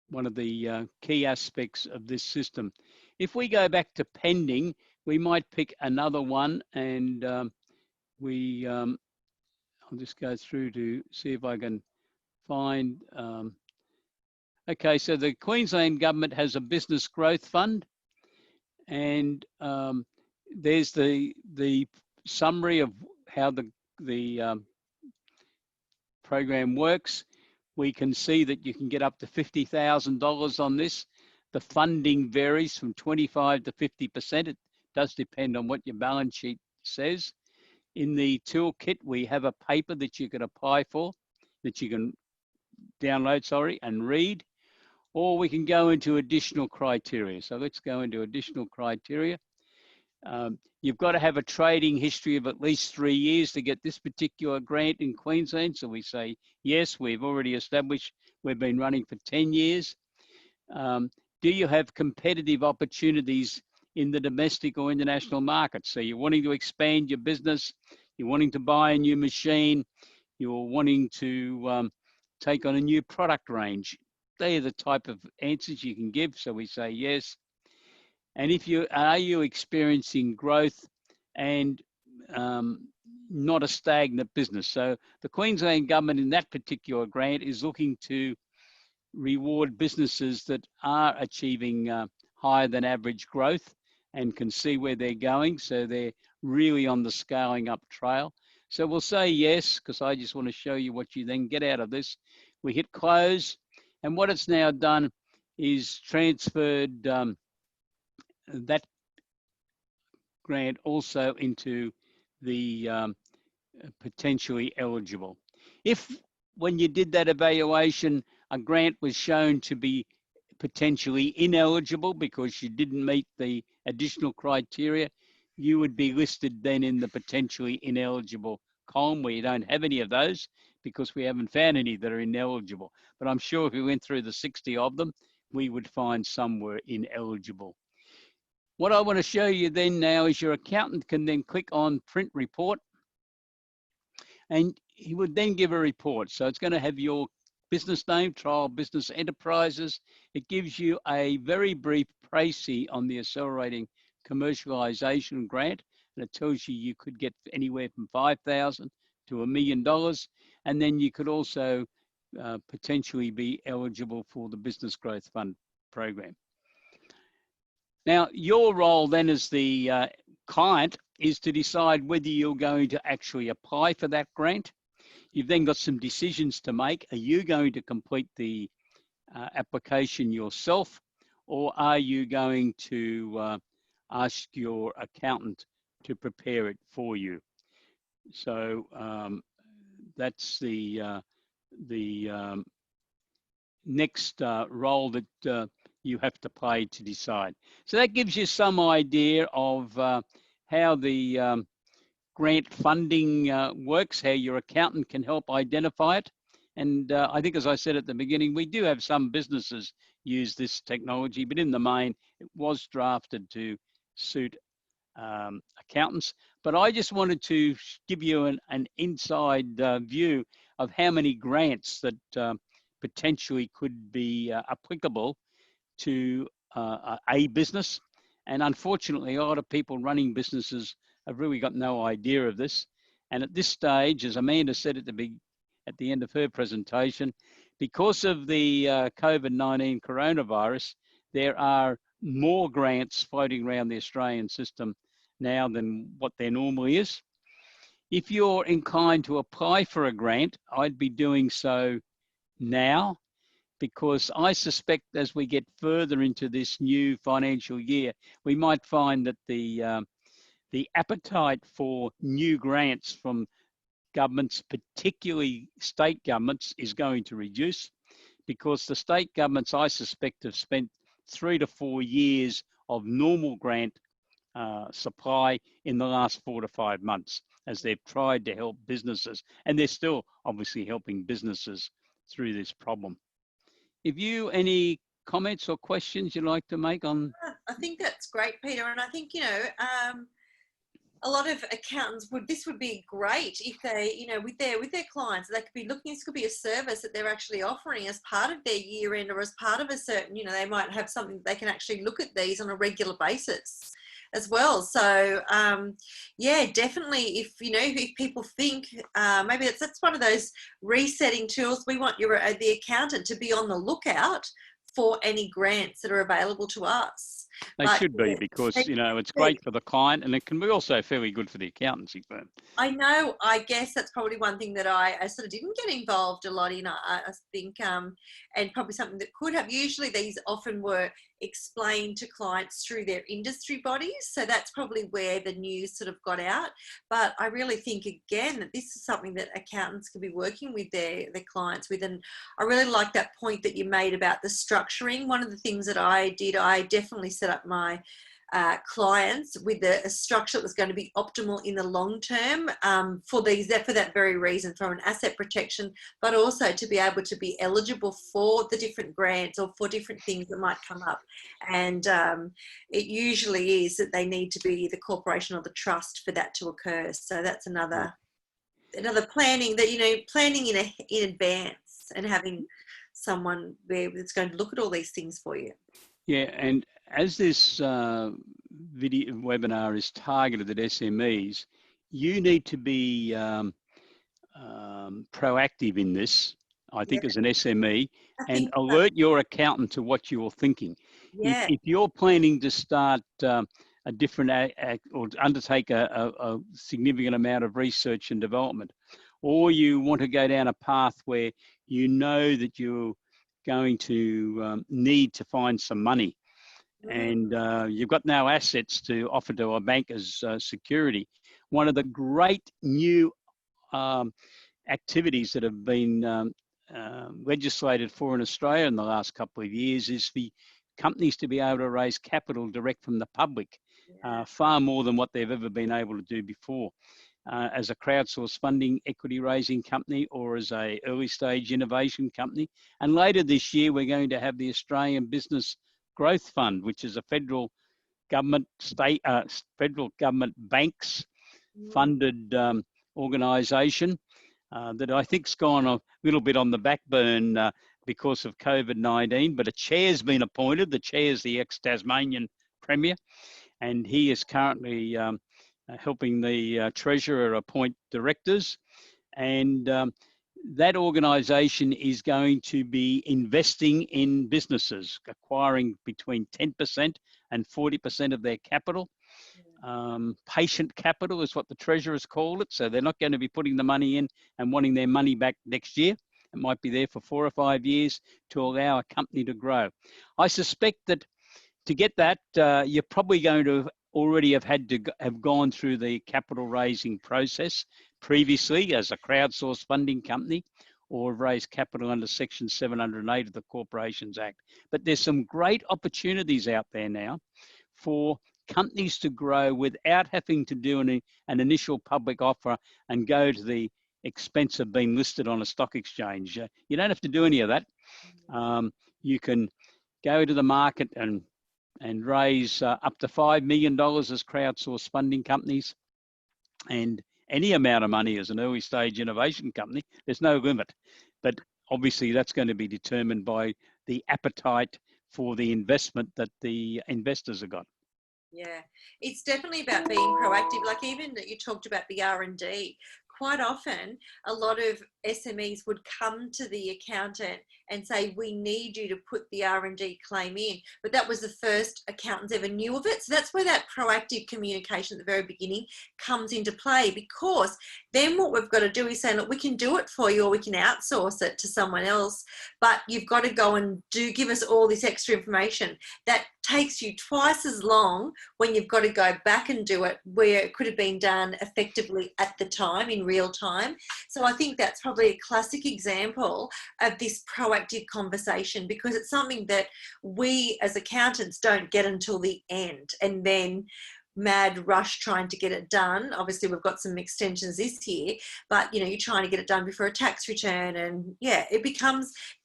Speaker 1: one of the key aspects of this system. If we go back to pending, we might pick another one, and I'll just go through to see if I can find, okay, so the Queensland government has a business growth fund, and there's the summary of how the program works. We can see that you can get up to $50,000 on this. The funding varies from 25 to 50%. It does depend on what your balance sheet says. In the toolkit, we have a paper that you can apply for, that you can download, and read, or we can go into additional criteria. So let's go into additional criteria. You've got to have a trading history of at least 3 years to get this particular grant in Queensland. So we say, yes, we've already established we've been running for 10 years. Do you have competitive opportunities in the domestic or international market? So you're wanting to expand your business, you're wanting to buy a new machine, you're wanting to take on a new product range. They are the type of answers you can give. So we say yes. And if you are you experiencing growth and not a stagnant business? So the Queensland government in that particular grant is looking to reward businesses that are achieving higher than average growth and can see where they're going. So they're really on the scaling up trail. So we'll say yes, because I just want to show you what you then get out of this. We hit close, and what it's now done is transferred that grant also into the potentially eligible. If when you did that evaluation, a grant was shown to be potentially ineligible because you didn't meet the additional criteria, you would be listed then in the potentially ineligible column where you don't have any of those because we haven't found any that are ineligible. But I'm sure if we went through the 60 of them, we would find some were ineligible. What I want to show you then now is your accountant can then click on print report, and he would then give a report. So it's going to have your business name, Trial Business Enterprises. It gives you a very brief précis on the Accelerating Commercialisation Grant, and it tells you you could get anywhere from $5,000 to $1 million, and then you could also potentially be eligible for the Business Growth Fund program. Now, your role then as the client is to decide whether you're going to actually apply for that grant. You've then got some decisions to make. Are you going to complete the application yourself, or are you going to ask your accountant to prepare it for you? So that's the next role that you have to play to decide. So that gives you some idea of how the grant funding works, how your accountant can help identify it. And I think, as I said at the beginning, we do have some businesses use this technology, but in the main, it was drafted to suit accountants. But I just wanted to give you an inside view of how many grants that potentially could be applicable to a business. And unfortunately, a lot of people running businesses have really got no idea of this. And at this stage, as Amanda said at the end of her presentation, because of the COVID-19 coronavirus, there are more grants floating around the Australian system now than what there normally is. If you're inclined to apply for a grant, I'd be doing so now, because I suspect as we get further into this new financial year, we might find that the appetite for new grants from governments, particularly state governments, is going to reduce, because the state governments, I suspect, have spent 3 to 4 years of normal grant supply in the last 4 to 5 months as they've tried to help businesses, and they're still obviously helping businesses through this problem. If you any comments or questions you'd like to make on?
Speaker 2: I think that's great, Peter. And I think, a lot of accountants this would be great if they, with their clients, they could be looking, this could be a service that they're actually offering as part of their year end, or as part of a certain, they might have something they can actually look at these on a regular basis as well. So yeah, definitely, if people think maybe that's one of those resetting tools. We want the accountant to be on the lookout for any grants that are available to us.
Speaker 1: They should be, because it's great for the client, and it can be also fairly good for the accountancy firm.
Speaker 2: I know. I guess that's probably one thing that I sort of didn't get involved a lot in. I think, and probably something that could have. Usually, these often were explained to clients through their industry bodies. So that's probably where the news sort of got out. But I really think, again, that this is something that accountants can be working with their clients with. And I really like that point that you made about the structuring. One of the things that I did, I definitely set up my clients with a structure that was going to be optimal in the long term for that very reason, from an asset protection, but also to be able to be eligible for the different grants or for different things that might come up. And it usually is that they need to be the corporation or the trust for that to occur. So that's another planning that, you know, planning in advance and having someone there that's going to look at all these things for you.
Speaker 1: Yeah, and as this video webinar is targeted at SMEs, you need to be proactive in this, I think, as an SME, and alert your accountant to what you're thinking.
Speaker 2: Yeah.
Speaker 1: If you're planning to start a different or undertake a significant amount of research and development, or you want to go down a path where you know that you're going to need to find some money, and you've got no assets to offer to a bank as security. One of the great new activities that have been legislated for in Australia in the last couple of years is the companies to be able to raise capital direct from the public, far more than what they've ever been able to do before. As a crowdsourced funding equity raising company or as a early stage innovation company. And later this year, we're going to have the Australian Business Growth Fund, which is a federal government, federal government banks funded organisation that I think's gone a little bit on the back burn because of COVID-19, but a chair's been appointed. The chair is the ex-Tasmanian Premier, and he is currently helping the Treasurer appoint directors. And that organisation is going to be investing in businesses, acquiring between 10% and 40% of their capital. Patient capital is what the Treasurers call it. So they're not going to be putting the money in and wanting their money back next year. It might be there for 4 or 5 years to allow a company to grow. I suspect that to get that, you're probably going to already have gone through the capital raising process previously as a crowdsourced funding company, or have raised capital under Section 708 of the Corporations Act. But there's some great opportunities out there now for companies to grow without having to do an initial public offer and go to the expense of being listed on a stock exchange. You don't have to do any of that. You can go to the market and raise up to $5 million as crowdsourced funding companies, and any amount of money as an early stage innovation company. There's no limit, but obviously that's going to be determined by the appetite for the investment that the investors have got.
Speaker 2: Yeah, it's definitely about being proactive. Like even that you talked about the R&D. Quite often, a lot of SMEs would come to the accountant and say, we need you to put the R&D claim in. But that was the first accountants ever knew of it. So that's where that proactive communication at the very beginning comes into play, because then what we've got to do is say, look, we can do it for you, or we can outsource it to someone else, but you've got to go and give us all this extra information. That takes you twice as long when you've got to go back and do it, where it could have been done effectively at the time, in real time. So I think that's probably a classic example of this proactive conversation, because it's something that we as accountants don't get until the end, and then mad rush trying to get it done. Obviously we've got some extensions this year, but you know, you're trying to get it done before a tax return, and yeah, it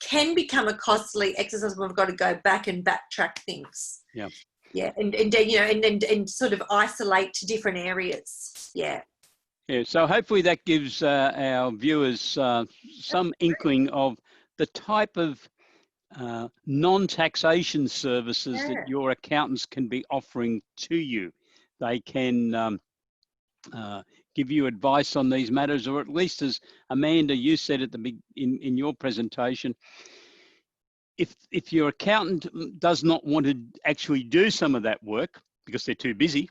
Speaker 2: can become a costly exercise when we've got to go back and backtrack things. Yeah, and you know, and sort of isolate to different areas. Yeah,
Speaker 1: so hopefully that gives our viewers some inkling of the type of non-taxation services that your accountants can be offering to you. They can give you advice on these matters, or at least, as Amanda, you said at the in your presentation, if your accountant does not want to actually do some of that work because they're too busy,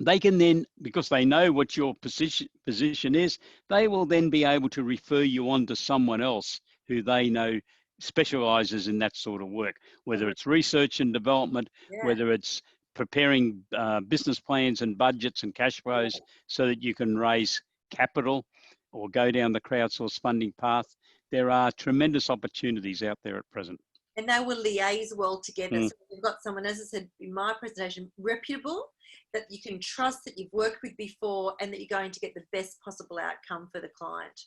Speaker 1: they can then, because they know what your position is, they will then be able to refer you on to someone else who they know specializes in that sort of work, whether it's research and development,
Speaker 2: Yeah.
Speaker 1: whether it's preparing business plans and budgets and cash flows so that you can raise capital or go down the crowdsource funding path. There are tremendous opportunities out there at present.
Speaker 2: And they will liaise well together. So we've got someone, as I said in my presentation, reputable, that you can trust, that you've worked with before, and that you're going to get the best possible outcome for the client.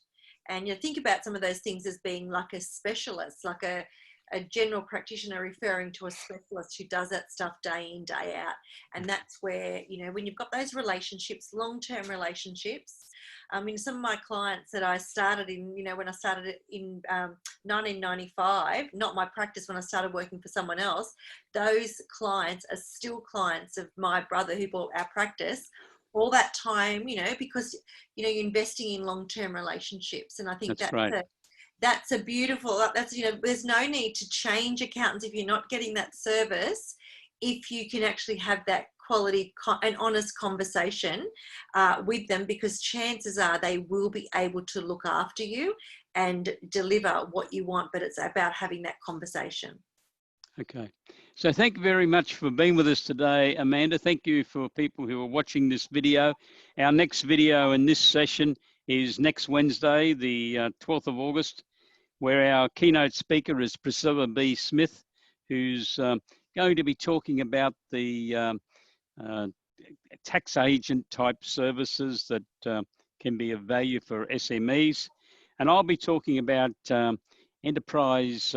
Speaker 2: And you think about some of those things as being like a specialist, like a general practitioner referring to a specialist who does that stuff day in, day out. And that's where, you know, when you've got those relationships, long-term relationships. I mean, some of my clients that I started in, you know, when I started in 1995, not my practice, when I started working for someone else, those clients are still clients of my brother who bought our practice all that time, you know, because, you know, you're investing in long-term relationships. And I think that's a beautiful, you know, there's no need to change accountants if you're not getting that service, if you can actually have that quality and honest conversation with them, because chances are they will be able to look after you and deliver what you want, but it's about having that conversation.
Speaker 1: Okay. So thank you very much for being with us today, Amanda. Thank you for people who are watching this video. Our next video in this session is next Wednesday, the 12th of August, where our keynote speaker is Priscilla B. Smith, who's going to be talking about the tax agent type services that can be of value for SMEs. And I'll be talking about enterprise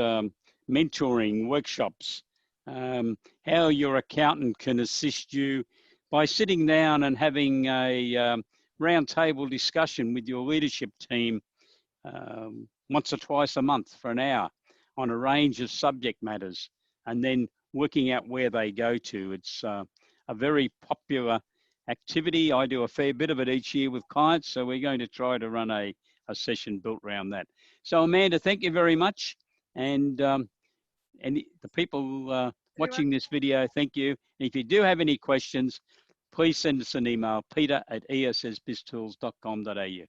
Speaker 1: mentoring workshops, how your accountant can assist you by sitting down and having a roundtable discussion with your leadership team once or twice a month for an hour on a range of subject matters, and then working out where they go to. It's a very popular activity. I do a fair bit of it each year with clients, so we're going to try to run a session built around that. So Amanda, thank you very much. And the people watching this video, thank you. And if you do have any questions, please send us an email, peter@essbiztools.com.au.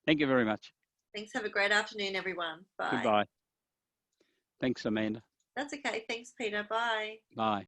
Speaker 1: Thank you very much.
Speaker 2: Thanks. Have a great afternoon, everyone. Bye.
Speaker 1: Goodbye. Thanks, Amanda.
Speaker 2: That's okay. Thanks, Peter. Bye.
Speaker 1: Bye.